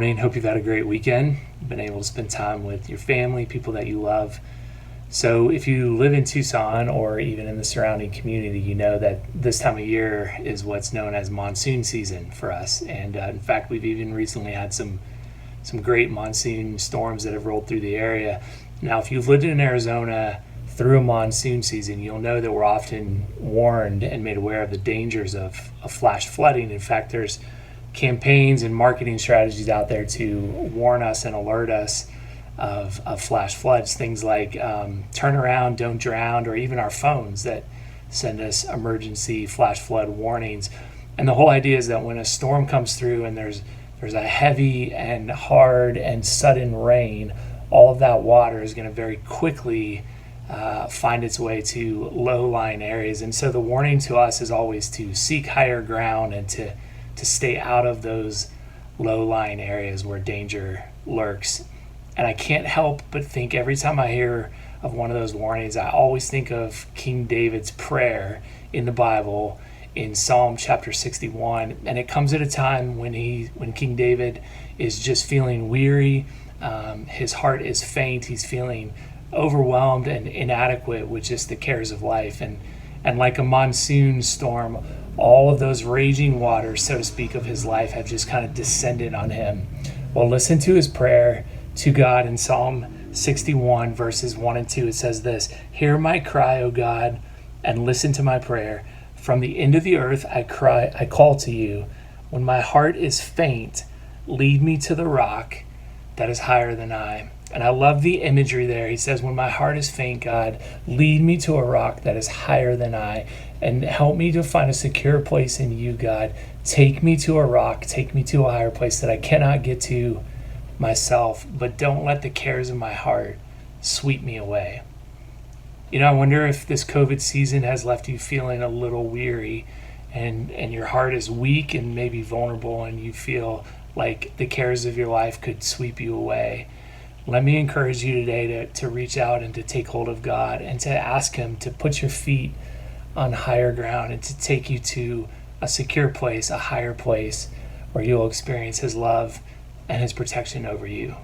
morning. Hope you've had a great weekend. Been able to spend time with your family, people that you love. So if you live in Tucson or even in the surrounding community, you know that this time of year is what's known as monsoon season for us. And in fact, we've even recently had some great monsoon storms that have rolled through the area. Now, if you've lived in Arizona through a monsoon season, you'll know that we're often warned and made aware of the dangers of flash flooding. In fact, there's campaigns and marketing strategies out there to warn us and alert us of flash floods, things like turn around, don't drown, or even our phones that send us emergency flash flood warnings. And the whole idea is that when a storm comes through and there's a heavy and hard and sudden rain, all of that water is going to very quickly find its way to low-lying areas. And so the warning to us is always to seek higher ground and to stay out of those low-lying areas where danger lurks. And I can't help but think every time I hear of one of those warnings, I always think of King David's prayer in the Bible in Psalm chapter 61. And it comes at a time when King David is just feeling weary, his heart is faint, he's feeling overwhelmed and inadequate with just the cares of life. And like a monsoon storm, all of those raging waters, so to speak, of his life have just kind of descended on him. Well, listen to his prayer to God in Psalm 61, verses 1 and 2. It says this: "Hear my cry, O God, and listen to my prayer. From the end of the earth I call to you. When my heart is faint, lead me to the rock that is higher than I." And I love the imagery there. He says, when my heart is faint, God, lead me to a rock that is higher than I, and help me to find a secure place in you, God. Take me to a rock, take me to a higher place that I cannot get to myself, but don't let the cares of my heart sweep me away. You know, I wonder if this COVID season has left you feeling a little weary and your heart is weak and maybe vulnerable, and you feel like the cares of your life could sweep you away. Let me encourage you today to reach out and to take hold of God and to ask Him to put your feet on higher ground and to take you to a secure place, a higher place where you'll experience His love and His protection over you.